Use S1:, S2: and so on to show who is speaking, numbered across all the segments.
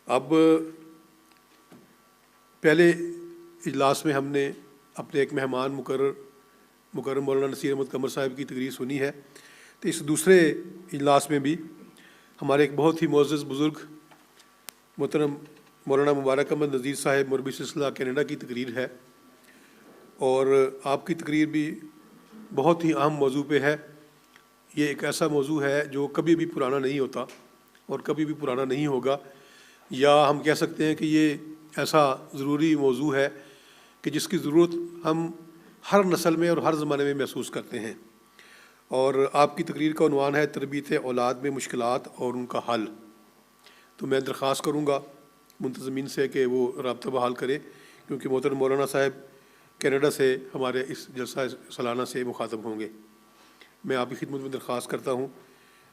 S1: اب پہلے اجلاس میں ہم نے اپنے ایک مہمان مکرم مولانا نصیر احمد قمر صاحب کی تقریر سنی ہے، تو اس دوسرے اجلاس میں بھی ہمارے ایک بہت ہی معزز بزرگ محترم مولانا مبارک احمد نذیر صاحب مربی سلسلہ کینیڈا کی تقریر ہے، اور آپ کی تقریر بھی بہت ہی اہم موضوع پہ ہے۔ یہ ایک ایسا موضوع ہے جو کبھی بھی پرانا نہیں ہوتا اور کبھی بھی پرانا نہیں ہوگا، یا ہم کہہ سکتے ہیں کہ یہ ایسا ضروری موضوع ہے کہ جس کی ضرورت ہم ہر نسل میں اور ہر زمانے میں محسوس کرتے ہیں۔ اور آپ کی تقریر کا عنوان ہے تربیت اولاد میں مشکلات اور ان کا حل۔ تو میں درخواست کروں گا منتظمین سے کہ وہ رابطہ بحال کرے، کیونکہ محترم مولانا صاحب کینیڈا سے ہمارے اس جلسہ سالانہ سے مخاطب ہوں گے۔ میں آپ کی خدمت میں درخواست کرتا ہوں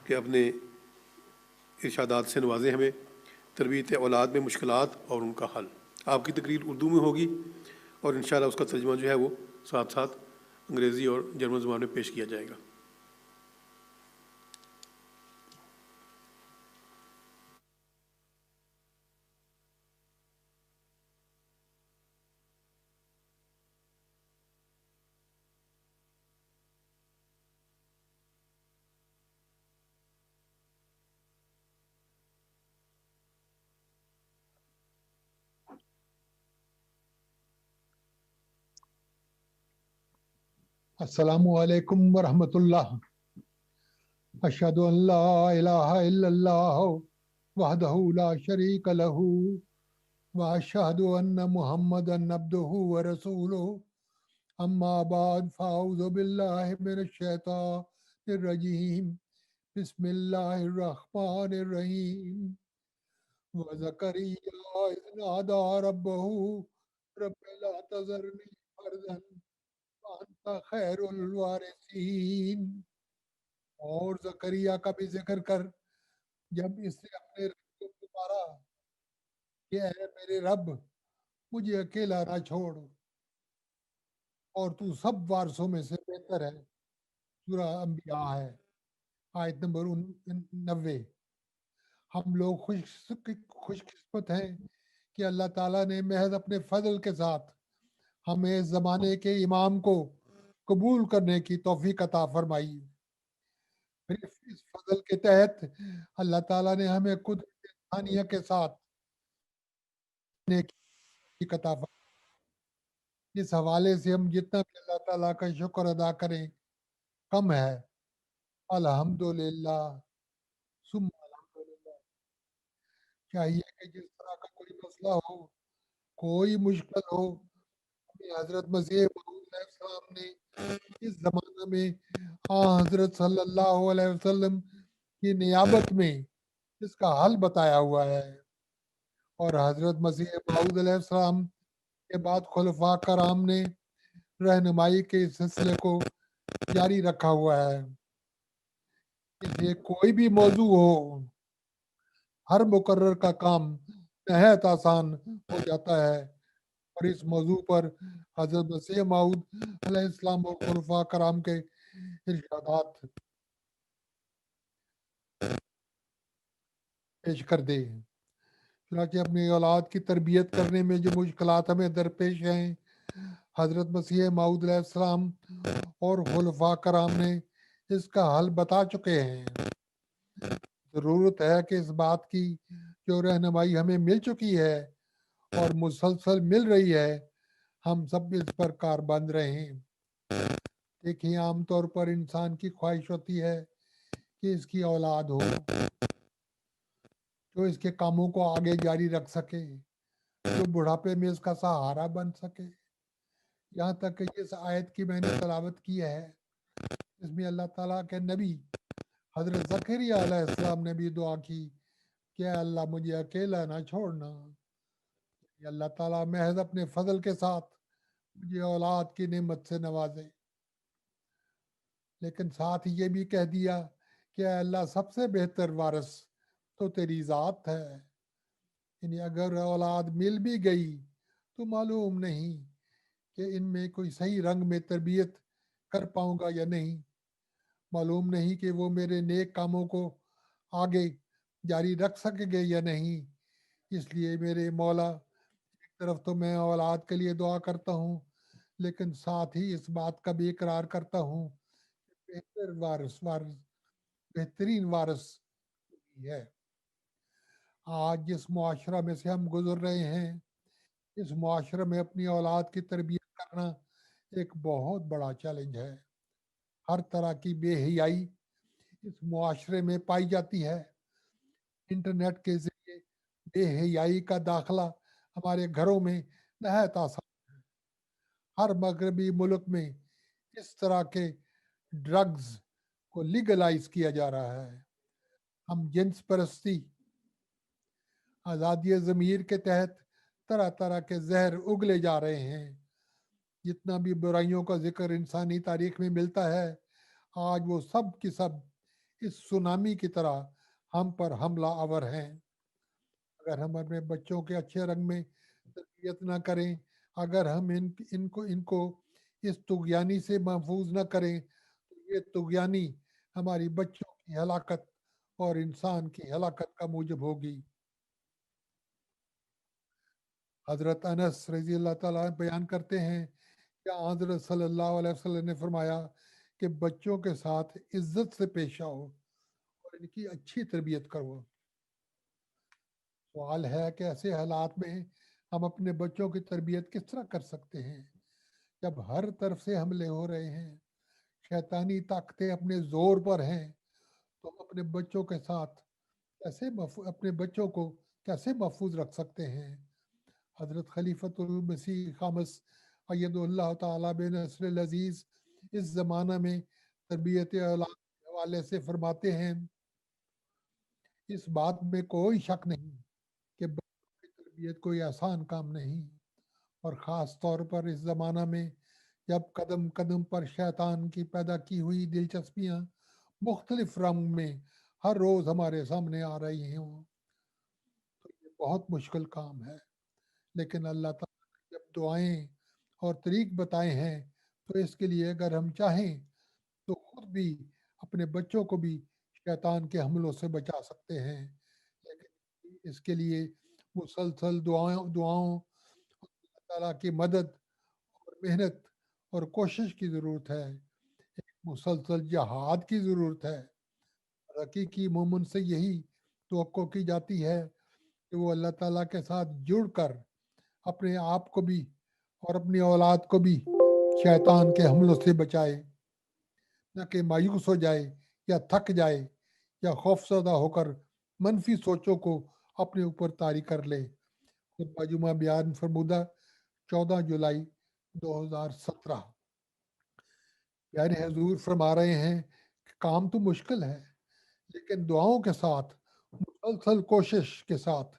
S1: کہ اپنے ارشادات سے نوازیں ہمیں۔ تربیت اولاد میں مشکلات اور ان کا حل۔ آپ کی تقریر اردو میں ہوگی اور انشاءاللہ اس کا ترجمہ جو ہے وہ ساتھ ساتھ انگریزی اور جرمن زبان میں پیش کیا جائے گا۔
S2: السلام علیکم ورحمۃ اللہ۔ اشہد ان لا الہ الا اللہ وحدہ لا شریک لہ واشہد ان محمدا عبدہ ورسولہ، اما بعد فاعوذ باللہ من الشیطان الرجیم، بسم اللہ الرحمن الرحیم۔ وزکریا اذ نادى ربہ رب لا تذرنی فردا وانت خیر الوارثین۔ اور زکریا کا بھی ذکر کر جب اس نے اپنے رب کو پکارا کہ اے میرے رب مجھے اکیلا نہ چھوڑ، اور تو سب وارثوں میں سے بہتر ہے۔ سورہ انبیاء ہے، آیت نمبر 90۔ ہم لوگ خوش قسمت ہیں کہ اللہ تعالیٰ نے محض اپنے فضل کے ساتھ ہمیں اس زمانے کے امام کو قبول کرنے کی توفیق عطا فرمائی۔ پھر اس فضل کے تحت اللہ تعالیٰ نے ہمیں قدرت ثانیہ کے ساتھ نیکی عطا فرمائی۔ اس حوالے سے ہم جتنا بھی اللہ تعالیٰ کا شکر ادا کریں کم ہے۔ الحمدللہ ثم الحمدللہ۔ چاہیے کہ جس طرح کا کوئی مسئلہ ہو، کوئی مشکل ہو، حضرت مسیح موعود علیہ السلام نے اس زمانہ میں حضرت صلی اللہ علیہ وسلم کی نیابت میں اس کا حل بتایا ہوا ہے، اور حضرت مسیح موعود علیہ السلام کے بعد خلفاء کرام نے رہنمائی کے اس سلسلے کو جاری رکھا ہوا ہے۔ اس لیے کوئی بھی موضوع ہو، ہر مقرر کا کام نہایت آسان ہو جاتا ہے، اور اس موضوع پر حضرت مسیح موعود علیہ السلام اور خلفاء کرام کے ارشادات پیش کر دے۔ چنانچہ اپنی اولاد کی تربیت کرنے میں جو مشکلات ہمیں درپیش ہیں، حضرت مسیح موعود علیہ السلام اور خلفاء کرام نے اس کا حل بتا چکے ہیں۔ ضرورت ہے کہ اس بات کی جو رہنمائی ہمیں مل چکی ہے اور مسلسل مل رہی ہے، ہم سب اس پر کار بند رہیں۔ دیکھیں، عام طور پر انسان کی خواہش ہوتی ہے کہ اس کی اولاد ہو جو اس کے کاموں کو آگے جاری رکھ سکے، جو بڑھاپے میں اس کا سہارا بن سکے۔ یہاں تک کہ اس آیت کی میں نے تلاوت کی ہے، اس میں اللہ تعالیٰ کے نبی حضرت زکریا علیہ السلام نے بھی دعا کی کہ اے اللہ مجھے اکیلا نہ چھوڑنا۔ اللہ تعالیٰ محض اپنے فضل کے ساتھ مجھے اولاد کی نعمت سے نوازے، لیکن ساتھ یہ بھی کہہ دیا کہ اے اللہ سب سے بہتر وارث تو تیری ذات ہے۔ یعنی اگر اولاد مل بھی گئی تو معلوم نہیں کہ ان میں کوئی صحیح رنگ میں تربیت کر پاؤں گا یا نہیں، معلوم نہیں کہ وہ میرے نیک کاموں کو آگے جاری رکھ سکیں گے یا نہیں۔ اس لیے میرے مولا ایک طرف تو میں اولاد کے لیے دعا کرتا ہوں، لیکن ساتھ ہی اس بات کا بھی اقرار کرتا ہوں کہ بہترین وارث بھی ہے۔ آج جس معاشرہ میں سے ہم گزر رہے ہیں، اس معاشرے میں اپنی اولاد کی تربیت کرنا ایک بہت بڑا چیلنج ہے۔ ہر طرح کی بے حیائی اس معاشرے میں پائی جاتی ہے۔ انٹرنیٹ کے ذریعے بے حیائی کا داخلہ ہمارے گھروں میں نہایت آسان۔ ہر مغربی ملک میں اس طرح کے ڈرگز کو لیگلائز کیا جا رہا ہے۔ ہم جنس پرستی، آزادی ضمیر کے تحت طرح طرح کے زہر اگلے جا رہے ہیں۔ جتنا بھی برائیوں کا ذکر انسانی تاریخ میں ملتا ہے، آج وہ سب کی سب اس سونامی کی طرح ہم پر حملہ آور ہیں۔ اگر ہم اپنے بچوں کے اچھے رنگ میں تربیت نہ کریں، اگر ہم ان کو اس طغیانی سے محفوظ نہ کریں، تو یہ طغیانی ہماری بچوں کی ہلاکت اور انسان کی ہلاکت کا موجب ہوگی۔ حضرت انس رضی اللہ تعالیٰ بیان کرتے ہیں کہ حضرت صلی اللہ علیہ وسلم نے فرمایا کہ بچوں کے ساتھ عزت سے پیش آؤ اور ان کی اچھی تربیت کرو۔ سوال ہے کہ ایسے حالات میں ہم اپنے بچوں کی تربیت کس طرح کر سکتے ہیں جب ہر طرف سے حملے ہو رہے ہیں، شیطانی طاقتیں اپنے زور پر ہیں؟ تو ہم اپنے بچوں کے ساتھ اپنے بچوں کو کیسے محفوظ رکھ سکتے ہیں؟ حضرت خلیفۃ المسیح خامس اید اللہ تعالیٰ بن نصر العزیز اس زمانہ میں تربیت اولاد کے حوالے سے فرماتے ہیں، اس بات میں کوئی شک نہیں کہ بچوں کی تربیت کوئی آسان کام نہیں، اور خاص طور پر اس زمانہ میں جب قدم قدم پر شیطان کی پیدا کی ہوئی دلچسپیاں مختلف رنگ میں ہر روز ہمارے سامنے آ رہی ہوں، تو یہ بہت مشکل کام ہے۔ لیکن اللہ تعالیٰ نے جب دعائیں اور طریق بتائے ہیں، تو اس کے لیے اگر ہم چاہیں تو خود بھی اپنے بچوں کو بھی شیطان کے حملوں سے بچا سکتے ہیں۔ لیکن اس کے لیے مسلسل دعاؤں اللہ تعالیٰ کی مدد اور محنت اور کوشش کی ضرورت ہے، ایک مسلسل جہاد کی ضرورت ہے۔ حقیقی مومن سے یہی توقع کی جاتی ہے کہ وہ اللہ تعالیٰ کے ساتھ جڑ کر اپنے آپ کو بھی اور اپنی اولاد کو بھی شیطان کے حملوں سے بچائے، نہ کہ مایوس ہو جائے یا تھک جائے یا خوف زدہ ہو کر منفی سوچوں کو اپنے اوپر طاری کر لے۔ خطبہ جمعہ بیان فرمودہ 14 جولائی 2017۔ پیارے حضور فرما رہے ہیں کہ کام تو مشکل ہے، لیکن دعاؤں کے ساتھ، مسلسل کوشش کے ساتھ،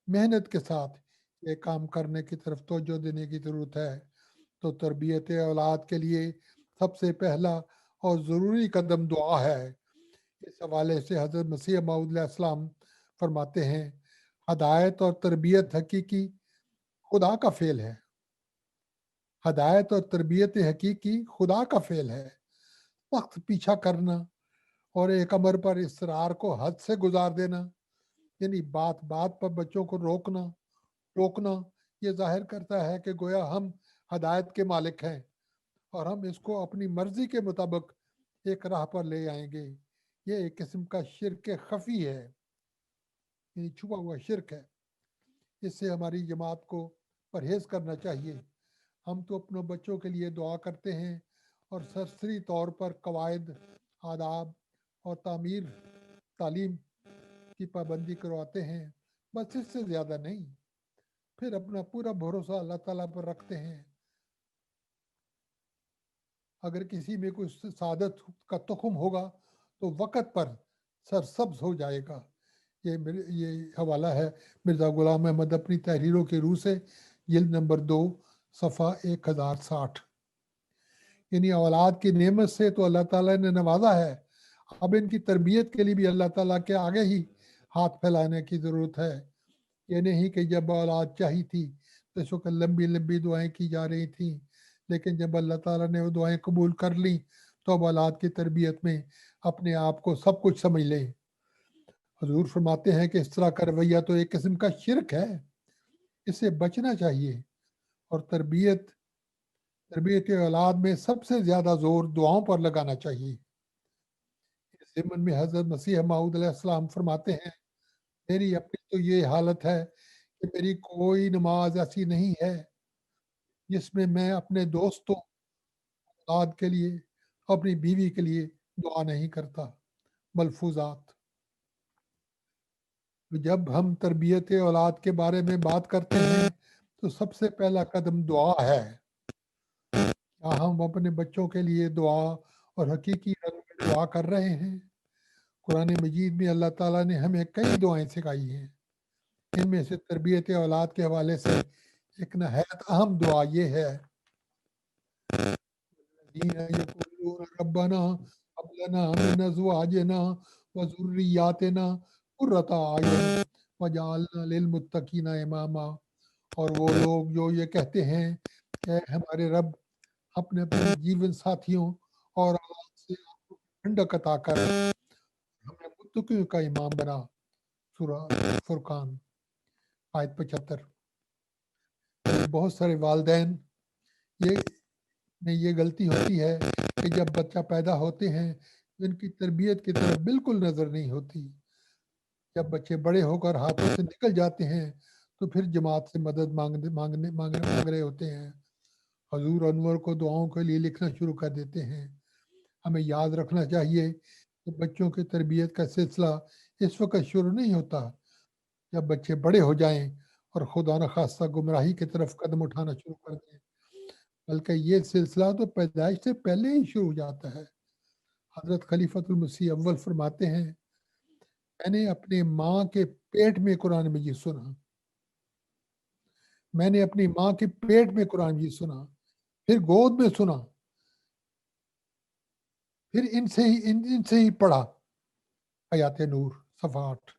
S2: محنت کے ساتھ یہ کام کرنے کی طرف توجہ دینے کی ضرورت ہے۔ تو تربیت اولاد کے لیے سب سے پہلا اور ضروری قدم دعا ہے۔ اس حوالے سے حضرت مسیح موعود علیہ السلام فرماتے ہیں، ہدایت اور تربیت حقیقی خدا کا فعل ہے۔ ہدایت اور تربیت حقیقی خدا کا فعل ہے۔ وقت پیچھا کرنا اور ایک امر پر اصرار کو حد سے گزار دینا، یعنی بات بات پر بچوں کو روکنا، یہ ظاہر کرتا ہے کہ گویا ہم ہدایت کے مالک ہیں اور ہم اس کو اپنی مرضی کے مطابق ایک راہ پر لے آئیں گے۔ یہ ایک قسم کا شرک خفی ہے، یعنی چھپا ہوا شرک ہے۔ اس سے ہماری جماعت کو پرہیز کرنا چاہیے۔ ہم تو اپنے بچوں کے لیے دعا کرتے ہیں اور سرسری طور پر قواعد، آداب اور تعلیم کی پابندی کرواتے ہیں، بس اس سے زیادہ نہیں۔ پھر اپنا پورا بھروسہ اللہ تعالیٰ پر رکھتے ہیں۔ اگر کسی میں کوئی سعادت کا تخم ہوگا تو وقت پر سرسبز ہو جائے گا۔ یہ حوالہ ہے مرزا غلام احمد اپنی تحریروں کی روح سے، جلد نمبر 2، صفحہ 1060۔ یعنی اولاد کی نعمت سے تو اللہ تعالیٰ نے نوازا ہے، اب ان کی تربیت کے لیے بھی اللہ تعالیٰ کے آگے ہی ہاتھ پھیلانے کی ضرورت ہے۔ یہ نہیں کہ جب اولاد چاہی تھی تو اس وقت لمبی لمبی دعائیں کی جا رہی تھیں، لیکن جب اللہ تعالیٰ نے وہ دعائیں قبول کر لیں تو اب اولاد کی تربیت میں اپنے آپ کو سب کچھ سمجھ لیں۔ حضور فرماتے ہیں کہ اس طرح کا رویہ تو ایک قسم کا شرک ہے، اس سے بچنا چاہیے، اور تربیت اولاد میں سب سے زیادہ زور دعاؤں پر لگانا چاہیے۔ اس ضمن میں حضرت مسیح موعود علیہ السلام فرماتے ہیں، میری اپنی تو یہ حالت ہے کہ میری کوئی نماز ایسی نہیں ہے جس میں میں اپنے دوستوں، اولاد کے لیے، اپنی بیوی کے لیے دعا نہیں کرتا۔ ملفوظات، تو جب ہم تربیت اولاد کے بارے میں بات کرتے ہیں تو سب سے پہلا قدم دعا ہے۔ کیا ہم اپنے بچوں کے لیے دعا اور حقیقی رنگ میں دعا کر رہے ہیں؟ قرآن مجید میں اللہ تعالیٰ نے ہمیں کئی دعائیں سکھائی ہیں، ان میں سے تربیت اولاد کے حوالے سے ایک نہایت اہم دعا یہ ہے، یقولون ربنا هب لنا من ازواجنا وذریاتنا قرۃ اعین وجعلنا للمتقین اماما، اور وہ لوگ جو یہ کہتے ہیں کہ ہمارے رب اپنے جیون ساتھیوں اور اولاد سے آپ کو ٹھنڈک عطا کر ہمیں متقیوں کا امام بنا۔ سورہ فرقان آیت 75۔ بہت سارے والدین یہ غلطی ہوتی ہے کہ جب بچہ پیدا ہوتے ہیں تو ان کی تربیت کی طرف بالکل نظر نہیں ہوتی۔ جب بچے بڑے ہو کر ہاتھوں سے نکل جاتے ہیں تو پھر جماعت سے مدد مانگ رہے ہوتے ہیں، حضور انور کو دعاؤں کے لیے لکھنا شروع کر دیتے ہیں۔ ہمیں یاد رکھنا چاہیے کہ بچوں کی تربیت کا سلسلہ اس وقت شروع نہیں ہوتا جب بچے بڑے ہو جائیں اور خدا نخواستہ گمراہی کی طرف قدم اٹھانا شروع کر دیں، بلکہ یہ سلسلہ تو پیدائش سے پہلے ہی شروع ہو جاتا ہے۔ حضرت خلیفۃ المسیح اول فرماتے ہیں، میں نے اپنے ماں کے پیٹ میں قرآن مجید سنا، میں نے اپنی ماں کے پیٹ میں قرآن مجید سنا، پھر گود میں سنا، پھر ان سے ہی پڑھا۔ آیات نور صفحہ 8۔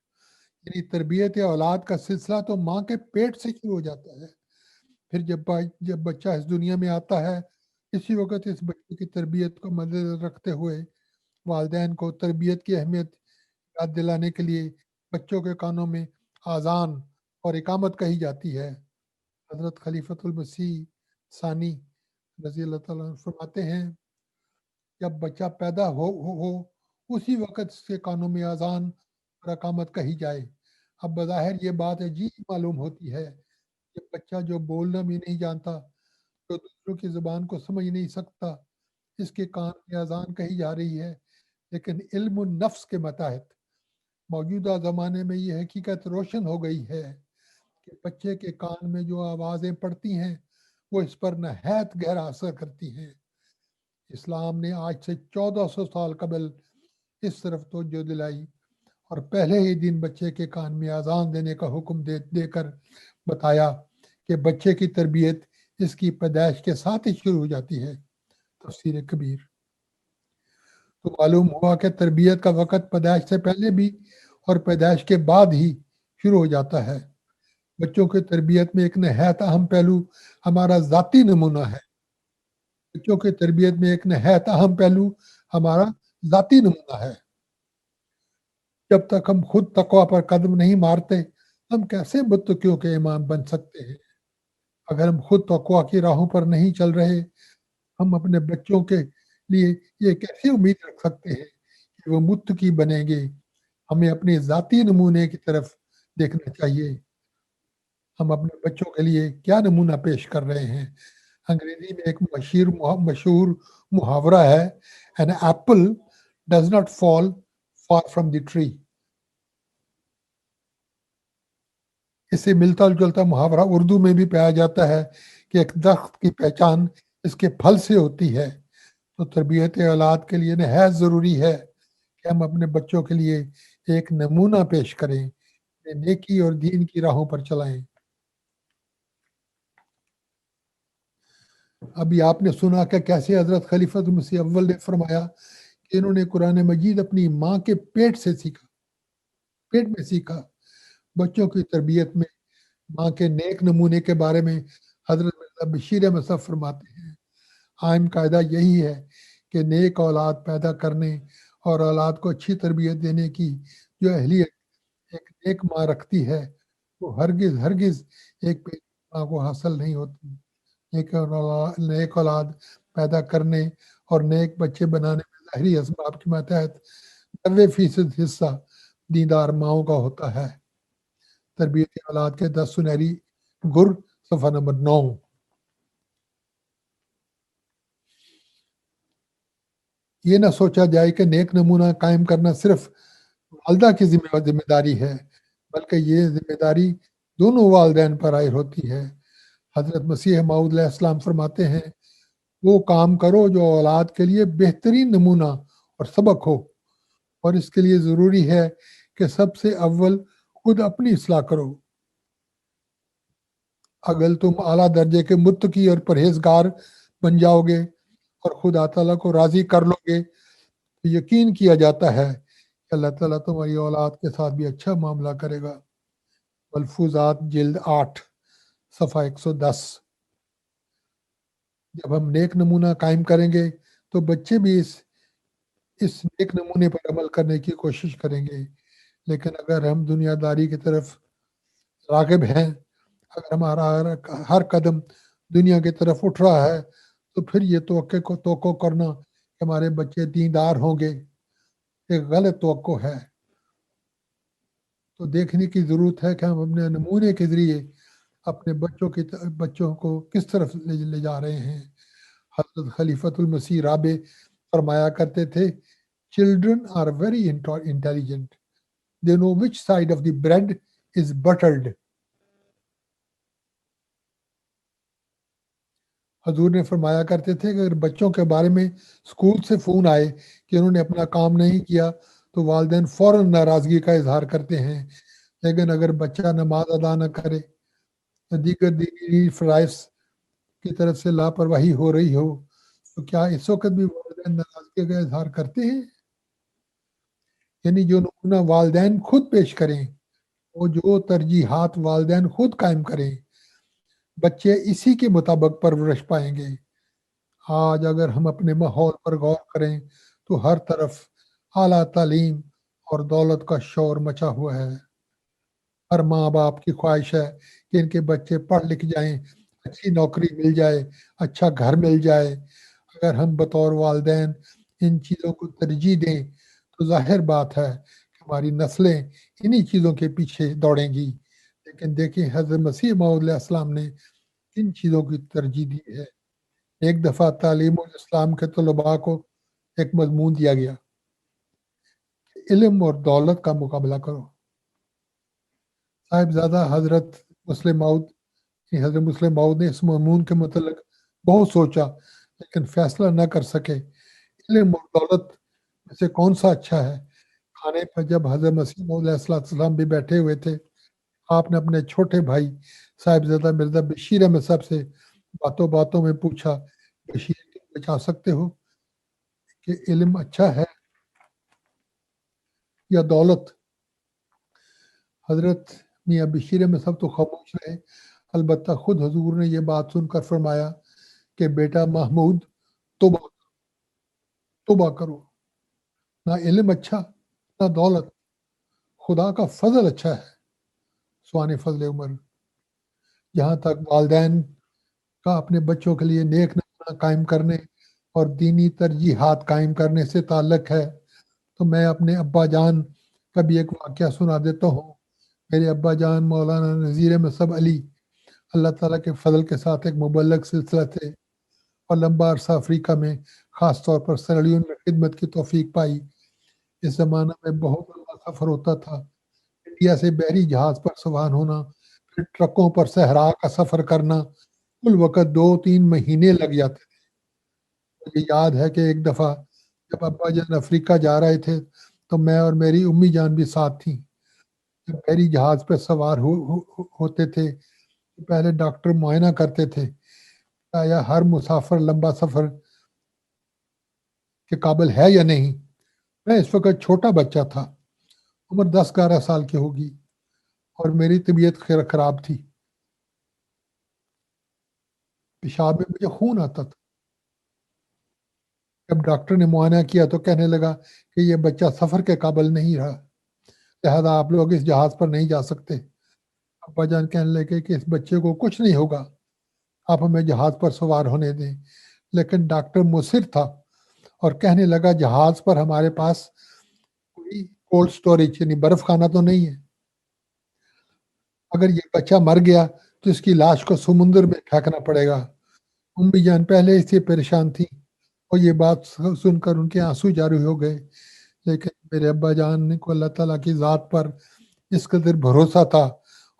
S2: یعنی تربیت اولاد کا سلسلہ تو ماں کے پیٹ سے شروع ہو جاتا ہے۔ پھر جب بچہ اس دنیا میں آتا ہے، اسی وقت اس بچے کی تربیت کو مد نظر رکھتے ہوئے والدین کو تربیت کی اہمیت یاد دلانے کے لیے بچوں کے کانوں میں آذان اور اقامت کہی جاتی ہے۔ حضرت خلیفۃ المسیح ثانی رضی اللہ تعالیٰ عنہ فرماتے ہیں، جب بچہ پیدا ہو اسی وقت اس کے کانوں میں آذان اور اقامت کہی جائے۔ اب بظاہر یہ بات عجیب معلوم ہوتی ہے کہ بچہ جو بولنا بھی نہیں جانتا، جو دوسروں کی زبان کو سمجھ نہیں سکتا، اس کے کان میں اذان کہی جا رہی ہے، لیکن علم النفس کے متحد موجودہ زمانے میں یہ حقیقت روشن ہو گئی ہے کہ بچے کے کان میں جو آوازیں پڑتی ہیں وہ اس پر نہایت گہرا اثر کرتی ہیں۔ اسلام نے آج سے 1400 سال قبل اس طرف توجہ دلائی اور پہلے ہی دن بچے کے کان میں اذان دینے کا حکم دے کر بتایا کہ بچے کی تربیت اس کی پیدائش کے ساتھ ہی شروع ہو جاتی ہے۔ تفسیر کبیر۔ تو معلوم ہوا کہ تربیت کا وقت پیدائش سے پہلے بھی اور پیدائش کے بعد ہی شروع ہو جاتا ہے۔ بچوں کی تربیت میں ایک نہایت اہم پہلو ہمارا ذاتی نمونہ ہے۔ بچوں کی تربیت میں ایک نہایت اہم پہلو ہمارا ذاتی نمونہ ہے۔ جب تک ہم خود تقوی پر قدم نہیں مارتے، ہم کیسے متقیوں کے امام بن سکتے ہیں؟ اگر ہم خود تقوی کی راہوں پر نہیں چل رہے، ہم اپنے بچوں کے لیے یہ کیسے امید رکھ سکتے ہیں کہ وہ متقی بنیں گے؟ ہمیں اپنے ذاتی نمونے کی طرف دیکھنا چاہیے۔ ہم اپنے بچوں کے لیے کیا نمونہ پیش کر رہے ہیں؟ انگریزی میں ایک مشہور محاورہ ہے، an apple does not fall far from the tree۔ اس سے ملتا جلتا محاورہ اردو میں بھی پایا جاتا ہے کہ ایک درخت کی پہچان اس کے پھل سے ہوتی ہے۔ تو تربیت اولاد کے لیے نہایت ضروری ہے کہ ہم اپنے بچوں کے لیے ایک نمونہ پیش کریں، نیکی اور دین کی راہوں پر چلائیں۔ ابھی آپ نے سنا کہ کیسے حضرت خلیفۃ المسیح اول نے فرمایا کہ انہوں نے قرآن مجید اپنی ماں کے پیٹ سے سیکھا، پیٹ میں سیکھا۔ بچوں کی تربیت میں ماں کے نیک نمونے کے بارے میں حضرت مرزا بشیر احمد صاحب فرماتے ہیں، عام قاعدہ یہی ہے کہ نیک اولاد پیدا کرنے اور اولاد کو اچھی تربیت دینے کی جو اہلیت ایک نیک ماں رکھتی ہے وہ ہرگز ہرگز ایک بے ماں کو حاصل نہیں ہوتی. نیک اولاد پیدا کرنے اور نیک بچے بنانے میں ظاہری اسباب کے ماتحت 90% حصہ دیندار ماؤں کا ہوتا ہے. تربیت اولاد کے 10 سنہری گر، صفحہ نمبر 9. یہ نہ سوچا جائے کہ نیک نمونہ قائم کرنا صرف والدہ کی ذمہ داری ہے، بلکہ یہ ذمہ داری دونوں والدین پر عائد ہوتی ہے. حضرت مسیح موعود علیہ السلام فرماتے ہیں وہ کام کرو جو اولاد کے لیے بہترین نمونہ اور سبق ہو، اور اس کے لیے ضروری ہے کہ سب سے اول خود اپنی اصلاح کرو. اگر تم اعلیٰ درجے کے متقی اور پرہیزگار بن جاؤ گے اور خدا تعالیٰ کو راضی کر لو گے تو یقین کیا جاتا ہے کہ اللہ تعالیٰ تمہاری اولاد کے ساتھ بھی اچھا معاملہ کرے گا. ملفوظات جلد 8 صفحہ 110. جب ہم نیک نمونہ قائم کریں گے تو بچے بھی اس نیک نمونے پر عمل کرنے کی کوشش کریں گے. لیکن اگر ہم دنیا داری کی طرف راغب ہیں، اگر ہمارا ہر قدم دنیا کی طرف اٹھ رہا ہے تو پھر یہ توقع کرنا کہ ہمارے بچے دیندار ہوں گے ایک غلط توقع ہے. تو دیکھنے کی ضرورت ہے کہ ہم اپنے نمونے کے ذریعے اپنے بچوں کو کس طرف لے جا رہے ہیں. حضرت خلیفۃ المسیح رابع فرمایا کرتے تھے children are very intelligent, they know which side of the bread is buttered. حضور نے فرمایا کرتے تھے کہ اگر بچوں کے بارے میں اسکول سے فون آئے کہ انہوں نے اپنا کام نہیں کیا تو والدین فوراً ناراضگی کا اظہار کرتے ہیں. لیکن اگر بچہ نماز ادا نہ کرے یا دیگر دینی فرائض کی طرف سے لاپرواہی ہو رہی ہو تو کیا اس وقت بھی والدین ناراضگی کا اظہار کرتے ہیں؟ یعنی جو نمونہ والدین خود پیش کریں، وہ جو ترجیحات والدین خود قائم کریں، بچے اسی کے مطابق پرورش پائیں گے. آج اگر ہم اپنے ماحول پر غور کریں تو ہر طرف اعلیٰ تعلیم اور دولت کا شور مچا ہوا ہے. ہر ماں باپ کی خواہش ہے کہ ان کے بچے پڑھ لکھ جائیں، اچھی نوکری مل جائے، اچھا گھر مل جائے. اگر ہم بطور والدین ان چیزوں کو ترجیح دیں تو ظاہر بات ہے کہ ہماری نسلیں انہی چیزوں کے پیچھے دوڑیں گی. لیکن دیکھیں حضرت مسیح موعود علیہ السلام نے کن چیزوں کی ترجیح دی ہے. ایک دفعہ تعلیم الاسلام کے طلباء کو ایک مضمون دیا گیا کہ علم اور دولت کا مقابلہ کرو. صاحبزادہ حضرت مسلم موعود نے اس مضمون کے متعلق بہت سوچا لیکن فیصلہ نہ کر سکے. علم اور دولت میں سے کون سا اچھا ہے؟ کھانے پر جب حضرت مسیح موعود علیہ السلام بھی بیٹھے ہوئے تھے، آپ نے اپنے چھوٹے بھائی صاحبزادہ مرزا بشیر احمد صاحب سے باتوں باتوں میں پوچھا بشیر تم بچا سکتے ہو کہ علم اچھا ہے یا دولت؟ حضرت میاں بشیر میں سب تو خاموش رہے. البتہ خود حضور نے یہ بات سن کر فرمایا کہ بیٹا محمود توبہ کرو، نہ علم اچھا نہ دولت، خدا کا فضل اچھا ہے. سوان فضل عمر. جہاں تک والدین کا اپنے بچوں کے لیے نیک نمونہ قائم کرنے اور دینی ترجیحات قائم کرنے سے تعلق ہے تو میں اپنے ابا جان کا بھی ایک واقعہ سنا دیتا ہوں. میرے ابا جان مولانا نذیر مصعب علی اللہ تعالیٰ کے فضل کے ساتھ ایک مبلغ سلسلہ تھے اور لمبا عرصہ افریقہ میں خاص طور پر سرلیون میں خدمت کی توفیق پائی. اس زمانہ میں بہت لمبا سفر ہوتا تھا. انڈیا سے بحری جہاز پر سوار ہونا، پھر ٹرکوں پر صحرا کا سفر کرنا، کل وقت 2-3 مہینے لگ جاتے تھے. مجھے یاد ہے کہ ایک دفعہ جب ابا جان افریقہ جا رہے تھے تو میں اور میری امی جان بھی ساتھ تھیں. جب بحری جہاز پہ سوار ہوتے تھے تو پہلے ڈاکٹر معائنہ کرتے تھے آیا ہر مسافر لمبا سفر کے قابل ہے یا نہیں. میں اس وقت چھوٹا بچہ تھا، عمر 10-11 سال کی ہوگی اور میری طبیعت خراب تھی. پیشاب میں مجھے خون آتا تھا. جب ڈاکٹر نے معائنہ کیا تو کہنے لگا کہ یہ بچہ سفر کے قابل نہیں رہا. لہذا آپ لوگ اس جہاز پر نہیں جا سکتے۔ ابا جان کہنے لگے کہ اس بچے کو کچھ نہیں ہوگا، آپ ہمیں جہاز پر سوار ہونے دیں۔ لیکن ڈاکٹر مصر تھا اور کہنے لگا جہاز پر ہمارے پاس کوئی کولڈ اسٹوریج یعنی برف خانہ تو نہیں ہے، اگر یہ بچہ مر گیا تو اس کی لاش کو سمندر میں پھینکنا پڑے گا۔ امی جان پہلے سے پریشان تھی اور یہ بات سن کر ان کے آنسو جاری ہو گئے، لیکن میرے ابا جان کو اللہ تعالیٰ کی ذات پر اس قدر بھروسہ تھا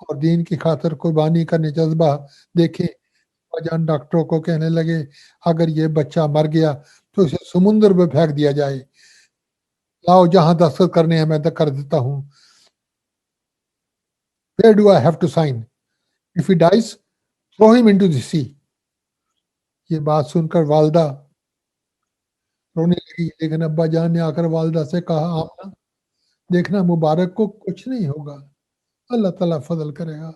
S2: اور دین کی خاطر قربانی کرنے جذبہ دیکھے۔ ابا جان ڈاکٹروں کو کہنے لگے اگر یہ بچہ مر گیا تو اسے سمندر میں پھینک دیا جائے، لاؤ جہاں دستخط کرنے ہیں میں کر دیتا ہوں۔ Where do I have to sign? If he dies, throw him into the sea. یہ بات سن کر والدہ رونے لگی، لیکن ابا جان نے آ کر والدہ سے کہا آمنہ دیکھنا مبارک کو کچھ نہیں ہوگا، اللہ تعالیٰ فضل کرے گا۔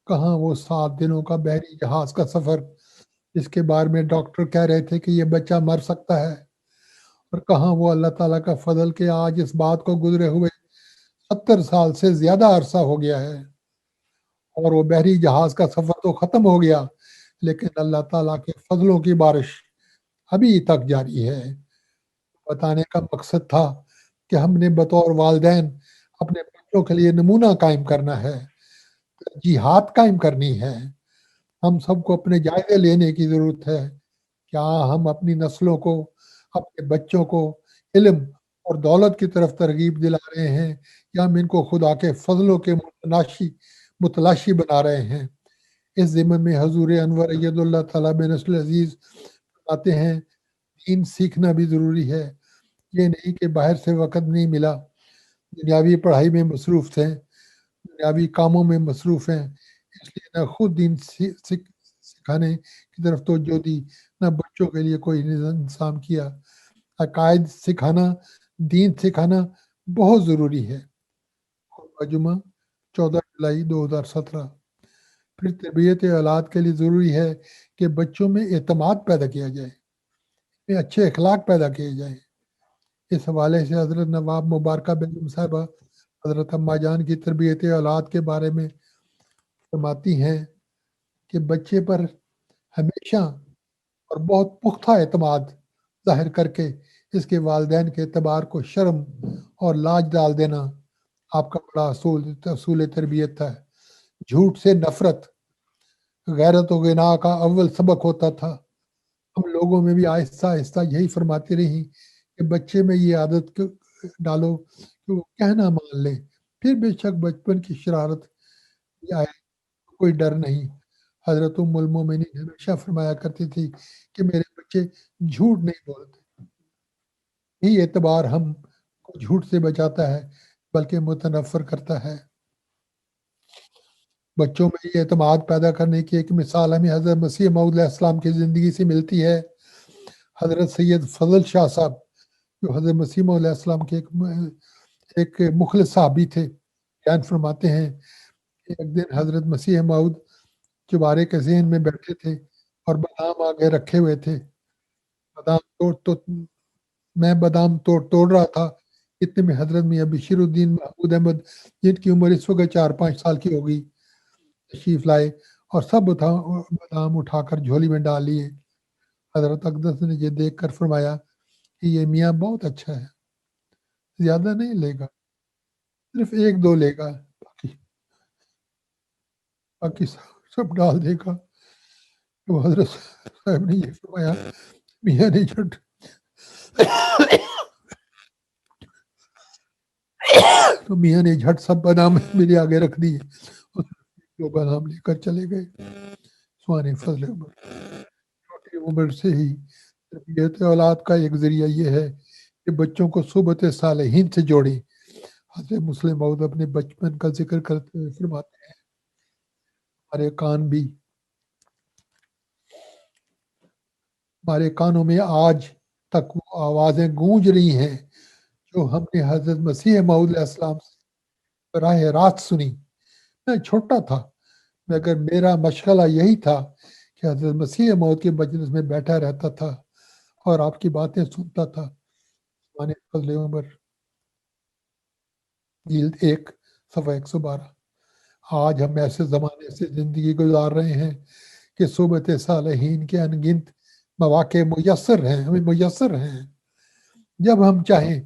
S2: کہاں وہ 7 دنوں کا بحری جہاز کا سفر جس کے بارے میں ڈاکٹر کہہ رہے تھے کہ یہ بچہ مر سکتا ہے، اور کہاں وہ اللہ تعالیٰ کا فضل کہ آج اس بات کو گزرے ہوئے 70 سال سے زیادہ عرصہ ہو گیا ہے اور وہ بحری جہاز کا سفر تو ختم ہو گیا، لیکن اللہ تعالیٰ کے فضلوں کی بارش ابھی تک جاری ہے۔ بتانے کا مقصد تھا کہ ہم نے بطور والدین اپنے بچوں کے لیے نمونہ قائم کرنا ہے، ترجیحات قائم کرنی ہے۔ ہم سب کو اپنے جائزے لینے کی ضرورت ہے، کیا ہم اپنی نسلوں کو، اپنے بچوں کو علم اور دولت کی طرف ترغیب دلا رہے ہیں یا ہم ان کو خدا کے فضلوں کے متلاشی بنا رہے ہیں؟ اس ضمن میں حضور انور اید اللہ تعالیٰ بن نسل عزیز آتے ہیں دین سیکھنا بھی ضروری ہے، یہ نہیں کہ باہر سے وقت نہیں ملا، دنیاوی پڑھائی میں مصروف تھے، دنیاوی کاموں میں مصروف ہیں، اس لیے نہ خود دین سکھانے کی طرف توجہ دی، نہ بچوں کے لیے کوئی انتظام کیا۔ عقائد سکھانا، دین سکھانا بہت ضروری ہے۔ خطبہ جمعہ 14 جولائی 2017۔ پھر تربیت اولاد کے لیے ضروری ہے کہ بچوں میں اعتماد پیدا کیا جائے، میں اچھے اخلاق پیدا کیے جائیں۔ اس حوالے سے حضرت نواب مبارکہ بیگم صاحبہ حضرت اماں جان کی تربیت اولاد کے بارے میں فرماتی ہیں کہ بچے پر ہمیشہ اور بہت پختہ اعتماد ظاہر کر کے اس کے والدین کے اعتبار کو شرم اور لاج ڈال دینا آپ کا بڑا اصول تربیت ہے۔ جھوٹ سے نفرت غیرت و غنا کا اول سبق ہوتا تھا۔ ہم لوگوں میں بھی آہستہ آہستہ یہی فرماتی رہی کہ بچے میں یہ عادت ڈالو کہ وہ کہنا مان لے، پھر بے شک بچپن کی شرارت آئے کوئی ڈر نہیں۔ حضرت ام المومنین ہمیشہ فرمایا کرتی تھی کہ میرے بچے جھوٹ نہیں بولتے، یہی اعتبار ہم کو جھوٹ سے بچاتا ہے بلکہ متنفر کرتا ہے۔ بچوں میں یہ اعتماد پیدا کرنے کی ایک مثال ہمیں حضرت مسیح موعود علیہ السلام کی زندگی سے ملتی ہے۔ حضرت سید فضل شاہ صاحب جو حضرت مسیح موعود علیہ السلام کے ایک مخلص صحابی تھے، بیان فرماتے ہیں کہ ایک دن حضرت مسیح موعود چوبارے کے ذہن میں بیٹھے تھے اور بادام آگے رکھے ہوئے تھے، میں بادام توڑ رہا تھا، اتنے میں حضرت میاں بشیر الدین محمود احمد جن کی عمر اس وقت 4-5 سال کی ہوگی تشریف لائے اور سب بادام اٹھا کر جھولی میں ڈال لیے۔ حضرت اقدس نے یہ دیکھ کر فرمایا کہ یہ میاں بہت اچھا ہے، زیادہ نہیں لے گا، صرف 1-2 لے گا، باقی سب ڈال دے گا۔ تو حضرت صاحب نے یہ فرمایا، میاں نے جھٹ تو میاں نے جھٹ سب بادام میرے آگے رکھ دیے، جو بادام لے کر چلے گئے۔ سبحان فضل عمر، چھوٹی عمر سے ہی تربیت اولاد کا ایک ذریعہ یہ ہے کہ بچوں کو صحبت صالحین سے جوڑیں۔ حضرت مسلم موعود اپنے بچپن کا ذکر کرتے ہوئے فرماتے ہیں ہمارے کانوں میں آج تک وہ آوازیں گونج رہی ہیں جو ہم نے حضرت مسیح موعود علیہ السلام سے براہ راست سنی۔ میں چھوٹا تھا مگر میرا مشغلہ یہی تھا کہ حضرت مسیح موعود کے مجلس میں بیٹھا رہتا تھا اور آپ کی باتیں سنتا تھا۔ سبحان فضل عمر۔ جلد 1 صفحہ 112۔ آج ہم ایسے زمانے سے زندگی گزار رہے ہیں کہ صحبت صالحین کے انگنت مواقع ہمیں میسر ہیں۔ جب ہم چاہیں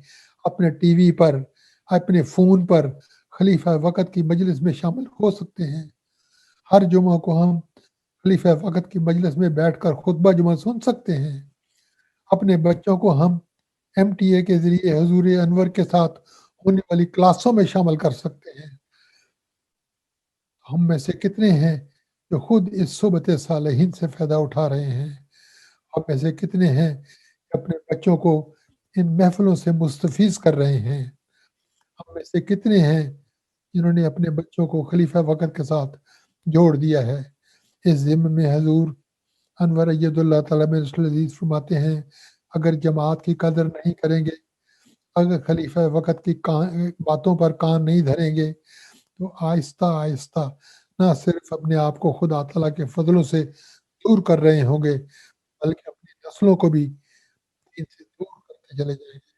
S2: اپنے ٹی وی پر، اپنے فون پر خلیفہ وقت کی مجلس میں شامل ہو سکتے ہیں۔ ہر جمعہ کو ہم خلیفہ وقت کی مجلس میں بیٹھ کر خطبہ جمعہ سن سکتے ہیں۔ اپنے بچوں کو ہم MTA کے ذریعے حضور انور کے ساتھ ہونے والی کلاسوں میں شامل کر سکتے ہیں۔ ہم میں سے کتنے ہیں جو خود اس صحبت صالحین سے فائدہ اٹھا رہے ہیں؟ ہم میں سے کتنے ہیں کہ اپنے بچوں کو ان محفلوں سے مستفیض کر رہے ہیں؟ ہم میں سے کتنے ہیں جنہوں نے اپنے بچوں کو خلیفہ وقت کے ساتھ جوڑ دیا ہے؟ اس ضمن میں حضور انور اید اللہ تعالیٰ میں رسول عزیز فرماتے ہیں، اگر جماعت کی قدر نہیں کریں گے، اگر خلیفہ وقت کی باتوں پر کان نہیں دھریں گے، تو آہستہ آہستہ نہ صرف اپنے آپ کو خدا تعالیٰ کے فضلوں سے دور کر رہے ہوں گے، بلکہ اپنی نسلوں کو بھی دین سے دور کرتے چلے جائیں گے۔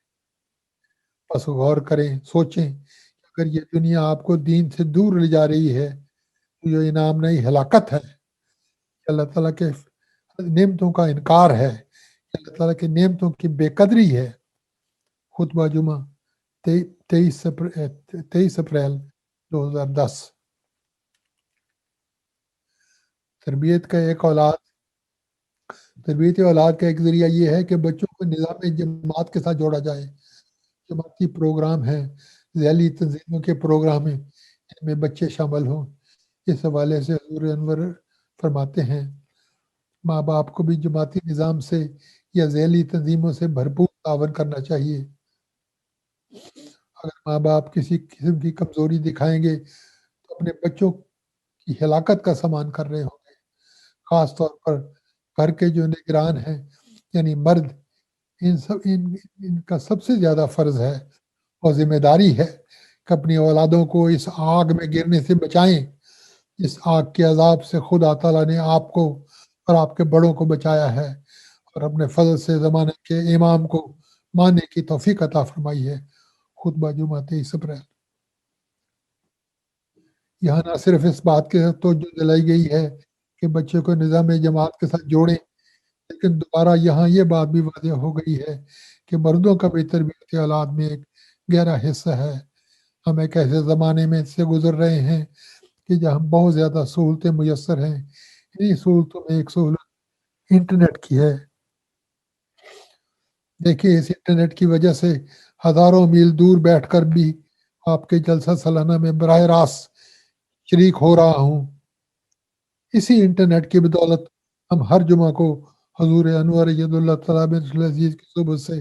S2: بس غور کریں، سوچیں کہ اگر یہ دنیا آپ کو دین سے دور لے جا رہی ہے تو یہ انعام نہیں ہلاکت ہے، کہ اللہ تعالیٰ کے نعمتوں کا انکار ہے، کہ اللہ تعالیٰ کی نعمتوں کی بے قدری ہے۔ خطبہ جمعہ 23 اپریل 2010۔ تربیت اولاد کا ایک ذریعہ یہ ہے کہ بچوں کو نظام جماعت کے ساتھ جوڑا جائے۔ جماعتی پروگرام ہیں، ذیلی تنظیموں کے پروگرام ہیں، ان میں بچے شامل ہوں۔ اس حوالے سے حضور انور فرماتے ہیں، ماں باپ کو بھی جماعتی نظام سے یا ذیلی تنظیموں سے بھرپور تعاون کرنا چاہیے۔ اگر ماں باپ کسی قسم کی کمزوری دکھائیں گے تو اپنے بچوں کی ہلاکت کا سامان کر رہے ہوں گے۔ خاص طور پر گھر کے جو نگران ہیں یعنی مرد، ان کا سب سے زیادہ فرض ہے اور ذمہ داری ہے کہ اپنی اولادوں کو اس آگ میں گرنے سے بچائیں، اس آگ کے عذاب سے خدا تعالیٰ نے آپ کو اور آپ کے بڑوں کو بچایا ہے اور اپنے فضل سے زمانے کے امام کو ماننے کی توفیق عطا فرمائی ہے۔ خطبہ جمعہ 23 اپریل۔ یہاں نہ صرف اس بات کی توجہ دلائی گئی ہے کہ بچے کو نظام جماعت کے ساتھ جوڑیں، لیکن دوبارہ یہاں یہ بات بھی واضح ہو گئی ہے کہ مردوں کا بھی تربیت اولاد میں ایک گہرا حصہ ہے۔ ہم ایک ایسے زمانے میں سے گزر رہے ہیں کہ جہاں بہت زیادہ سہولتیں میسر ہیں۔ انہی سہولتوں میں ایک سہولت انٹرنیٹ کی ہے۔ دیکھیے، اس انٹرنیٹ کی وجہ سے ہزاروں میل دور بیٹھ کر بھی آپ کے جلسہ سالانہ میں براہ راست شریک ہو رہا ہوں۔ اسی انٹرنیٹ کی بدولت ہم ہر جمعہ کو حضور انور ید اللہ تعالیٰ بن رسول عزیز کی صحبت سے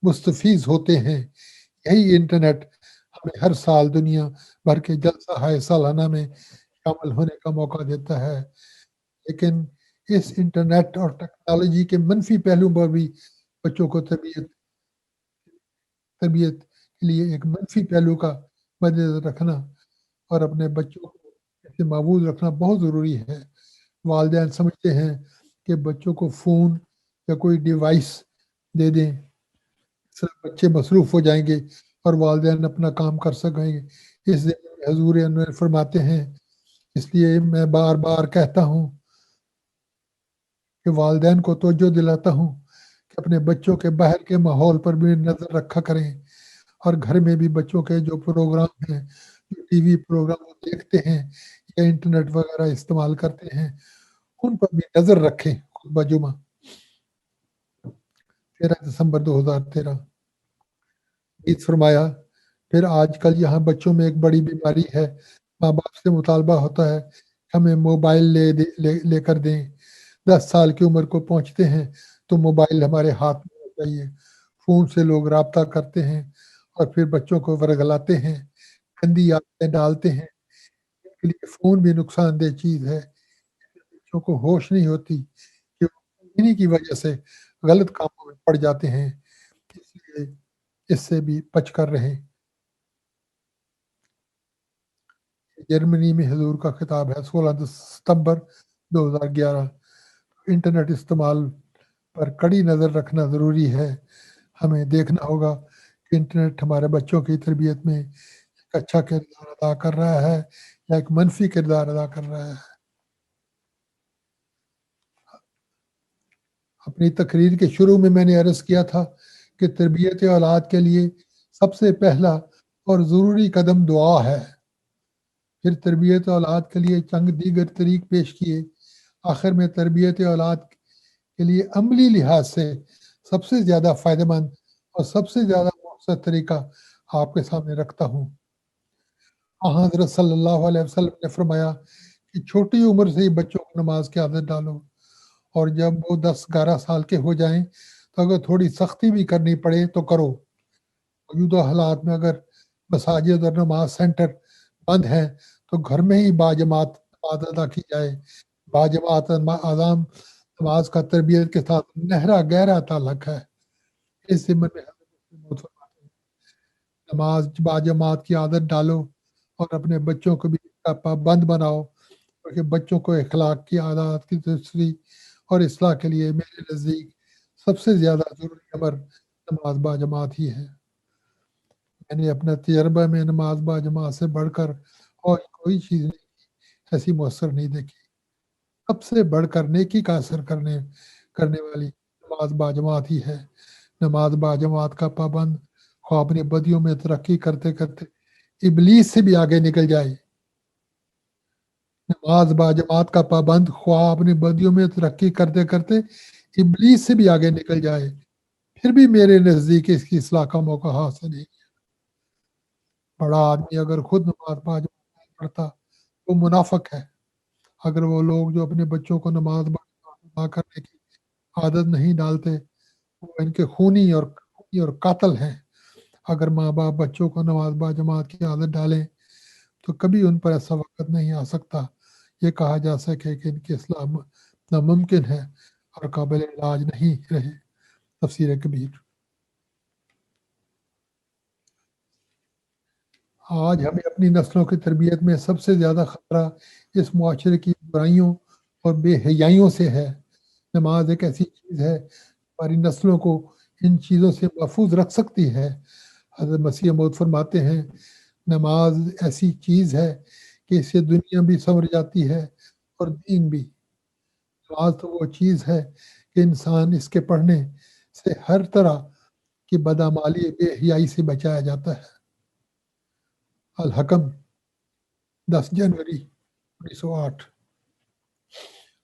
S2: مستفیض ہوتے ہیں۔ یہی انٹرنیٹ ہمیں ہر سال دنیا بھر کے جلسہ ہائے سالانہ میں شامل ہونے کا موقع دیتا ہے، لیکن اس انٹرنیٹ اور ٹیکنالوجی کے منفی پہلو پر بھی بچوں کو تربیت کے لیے ایک منفی پہلو کا مد نظر رکھنا اور اپنے بچوں کو اسے محفوظ رکھنا بہت ضروری ہے۔ والدین سمجھتے ہیں کہ بچوں کو فون یا کوئی ڈیوائس دے دیں، صرف بچے مصروف ہو جائیں گے اور والدین اپنا کام کر سکیں گے۔ اس لیے حضور انور فرماتے ہیں، اس لیے میں بار بار کہتا ہوں کہ والدین کو توجہ دلاتا ہوں کہ اپنے بچوں کے باہر کے ماحول پر بھی نظر رکھا کریں، اور گھر میں بھی بچوں کے جو پروگرام ہیں، جو ٹی وی پروگرام وہ دیکھتے ہیں یا انٹرنیٹ وغیرہ استعمال کرتے ہیں، ان پر بھی نظر رکھیں۔ خطبہ جمعہ 13 دسمبر 2013۔ عید فرمایا، پھر آج کل یہاں بچوں میں ایک بڑی بیماری ہے، ماں باپ سے مطالبہ ہوتا ہے کہ ہمیں موبائل لے کر دیں۔ 10 سال کی عمر کو پہنچتے ہیں تو موبائل ہمارے ہاتھ میں ہونا چاہیے۔ فون سے لوگ رابطہ کرتے ہیں اور پھر بچوں کو ورگلاتے ہیں، گندی عادتیں ڈالتے ہیں۔ ان کے لیے فون بھی نقصان دہ چیز ہے۔ بچوں کو ہوش نہیں ہوتی کہ انہی کی وجہ سے غلط کاموں میں پڑ جاتے ہیں، اس لیے اس سے بھی بچ کر رہیں۔ جرمنی میں حضور کا خطاب ہے، 16 ستمبر 2011۔ انٹرنیٹ استعمال پر کڑی نظر رکھنا ضروری ہے۔ ہمیں دیکھنا ہوگا کہ انٹرنیٹ ہمارے بچوں کی تربیت میں اچھا کردار ادا کر رہا ہے یا ایک منفی کردار ادا کر رہا ہے. اپنی تقریر کے شروع میں نے عرض کیا تھا کہ تربیت اولاد کے لیے سب سے پہلا اور ضروری قدم دعا ہے. پھر تربیت اولاد کے لیے چند دیگر طریق پیش کیے. آخر میں تربیت اولاد کے لیے عملی لحاظ سے سب سے زیادہ فائدہ مند اور سب سے زیادہ مؤثر طریقہ آپ کے سامنے رکھتا ہوں. حضرت صلی اللہ علیہ وسلم نے فرمایا کہ چھوٹی عمر سے ہی بچوں کو نماز کی عادت ڈالو، اور جب وہ 10-11 سال کے ہو جائیں تو اگر تھوڑی سختی بھی کرنی پڑے تو کرو. موجودہ حالات میں اگر مساجد اور نماز سینٹر بند ہیں تو گھر میں ہی باجماعت نماز ادا کی جائے. باجماعت اذان نماز کا تربیت کے ساتھ گہرا تعلق ہے. اس ضمن میں حضرت فرماتے ہیں، نماز باجماعت کی عادت ڈالو اور اپنے بچوں کو بھی اس کا پابند بناؤ، کیونکہ بچوں کو اخلاق کی عادات کی تشریح اور اصلاح کے لیے میرے نزدیک سب سے زیادہ ضروری امر نماز باجماعت ہی ہے. میں نے اپنا تجربہ میں نماز باجماعت سے بڑھ کر اور کوئی چیز نہیں ایسی مؤثر نہیں دیکھی. سب سے بڑھ کر نیکی کا اثر کرنے والی نماز باجماعت ہی ہے. نماز باجماعت کا پابند خواہ اپنی بدیوں میں ترقی کرتے کرتے ابلیس سے بھی آگے نکل جائے. نماز باجماعت کا پابند خواہ اپنی بدیوں میں ترقی کرتے کرتے ابلیس سے بھی آگے نکل جائے، پھر بھی میرے نزدیک اس کی اصلاح کا موقع حاصل نہیں. بڑا آدمی اگر خود نماز باجماعت نہیں پڑھتا وہ منافق ہے. اگر وہ لوگ جو اپنے بچوں کو نماز ادا کرنے کی عادت نہیں ڈالتے وہ ان کے خونی اور قاتل ہیں. اگر ماں باپ بچوں کو نماز باجماعت کی عادت ڈالیں تو کبھی ان پر ایسا وقت نہیں آ سکتا یہ کہا جا سکے کہ ان کی اصلاح ناممکن ہے اور قابل علاج نہیں رہے. تفسیر کبیر. آج ہمیں اپنی نسلوں کی تربیت میں سب سے زیادہ خطرہ اس معاشرے کی برائیوں اور بے حیائیوں سے ہے. نماز ایک ایسی چیز ہے ہماری نسلوں کو ان چیزوں سے محفوظ رکھ سکتی ہے. حضرت مسیح موعود فرماتے ہیں نماز ایسی چیز ہے کہ اس سے دنیا بھی سنور جاتی ہے اور دین بھی. نماز تو وہ چیز ہے کہ انسان اس کے پڑھنے سے ہر طرح کی بدعمالی بے حیائی سے بچایا جاتا ہے. الحکم 10 جنوری 1908.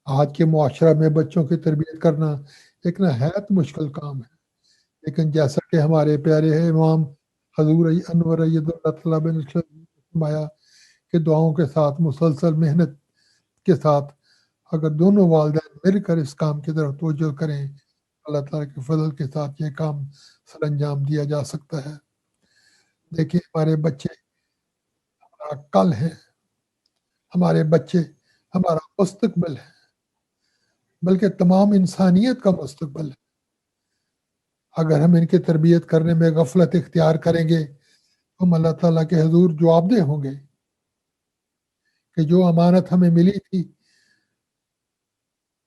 S2: آج کے معاشرہ میں بچوں کی تربیت کرنا ایک نہایت مشکل کام ہے، لیکن جیسا کہ ہمارے پیارے امام حضور انور اید اللہ تعالیٰ بن فرمایا کہ دعاؤں کے ساتھ مسلسل محنت کے ساتھ اگر دونوں والدین مل کر اس کام کی طرف توجہ کریں اللہ تعالیٰ کے فضل کے ساتھ یہ کام سر انجام دیا جا سکتا ہے. دیکھیے ہمارے بچے ہمارا کل ہے، ہمارے بچے ہمارا مستقبل ہے، بلکہ تمام انسانیت کا مستقبل ہے. اگر ہم ان کی تربیت کرنے میں غفلت اختیار کریں گے تو ہم اللہ تعالیٰ کے حضور جواب دہ ہوں گے کہ جو امانت ہمیں ملی تھی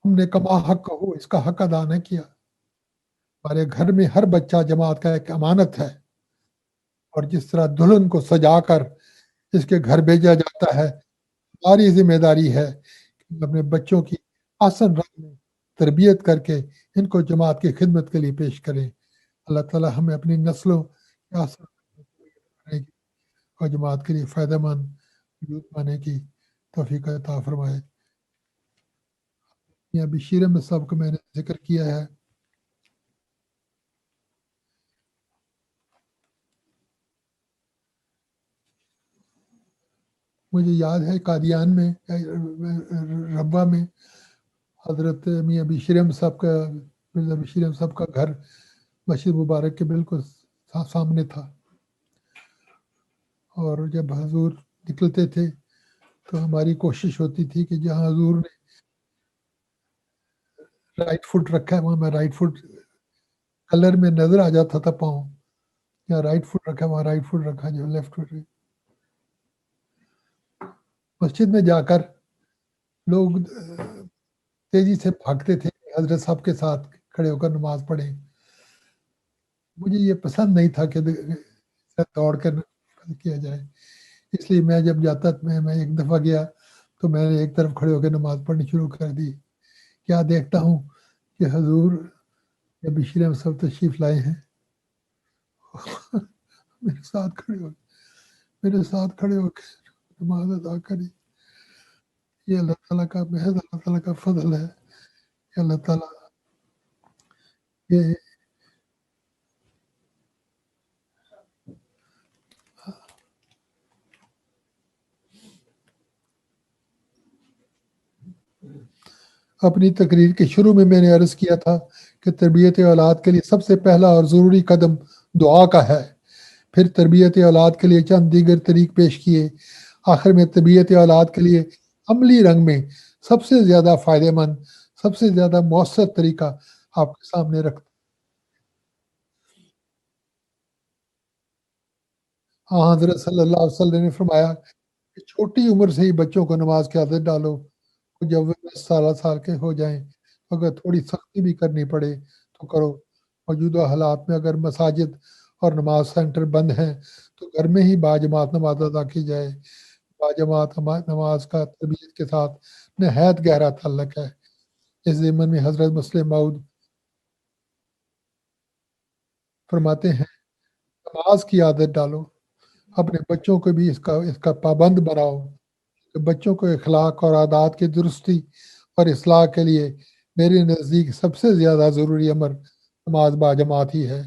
S2: ہم نے کما حق ہو اس کا حق ادا نہ کیا. ہمارے گھر میں ہر بچہ جماعت کا ایک امانت ہے، اور جس طرح دلہن کو سجا کر اس کے گھر بھیجا جاتا ہے ہماری ذمہ داری ہے کہ ہم اپنے بچوں کی آسن رنگ میں تربیت کر کے ان کو جماعت کی خدمت کے لیے پیش کریں. اللہ تعالیٰ ہمیں اپنی نسلوں کے آسن رنگ کی اور جماعت کے لیے فائدہ مند وجود پانے کی توفیق عطا فرمائے. یا بشیر میں سب کو میں نے ذکر کیا ہے. مجھے یاد ہے قادیان میں ربا میں حضرت میاں بشیر صاحب کا مرزا بشیر صاحب کا گھر مسجد مبارک کے بالکل سامنے تھا، اور جب حضور نکلتے تھے تو ہماری کوشش ہوتی تھی کہ جہاں حضور نے رائٹ فٹ رکھا ہے وہاں میں رائٹ فٹ کلر میں نظر آ جاتا تھا پاؤں، یا رائٹ فٹ رکھا وہاں رائٹ فٹ رکھا جو لیفٹ فٹ. مسجد میں جا کر لوگ تیزی سے بھاگتے تھے حضرت صاحب کے ساتھ کھڑے ہو کر نماز پڑھیں. مجھے یہ پسند نہیں تھا کہ دوڑ کر کیا جائے. اس لیے میں جب جاتا میں ایک دفعہ گیا تو میں نے ایک طرف کھڑے ہو کے نماز پڑھنی شروع کر دی. کیا دیکھتا ہوں کہ حضور جب بشیر احمد صاحب تشریف لائے ہیں میرے ساتھ کھڑے ہو کے نماز ادا کری. یہ اللہ تعالیٰ کا محض اللہ تعالیٰ کا فضل ہے. کہ اللہ تعالیٰ یہ اپنی تقریر کے شروع میں نے عرض کیا تھا کہ تربیت اولاد کے لیے سب سے پہلا اور ضروری قدم دعا کا ہے. پھر تربیت اولاد کے لیے چند دیگر طریق پیش کیے. آخر میں تربیت اولاد کے لیے عملی رنگ میں سب سے زیادہ فائدہ مند، سب سے زیادہ مؤثر طریقہ آپ کے سامنے رکھتا. ہاں حضرت صلی اللہ علیہ وسلم نے فرمایا کہ چھوٹی عمر سے ہی بچوں کو نماز کی عادت ڈالو. جب وہ 10 سال کے ہو جائیں اگر تھوڑی سختی بھی کرنی پڑے تو کرو. موجودہ حالات میں اگر مساجد اور نماز سینٹر بند ہیں تو گھر میں ہی باجماعت نماز ادا کی جائے. باجماعت نماز کا تربیت کے ساتھ نہایت گہرا تعلق ہے. اس ضمن میں حضرت مسلم موعود فرماتے ہیں نماز کی عادت ڈالو، اپنے بچوں کو بھی اس کا پابند بناؤ. کہ بچوں کو اخلاق اور عادات کی درستی اور اصلاح کے لیے میرے نزدیک سب سے زیادہ ضروری امر نماز باجماعت ہی ہے.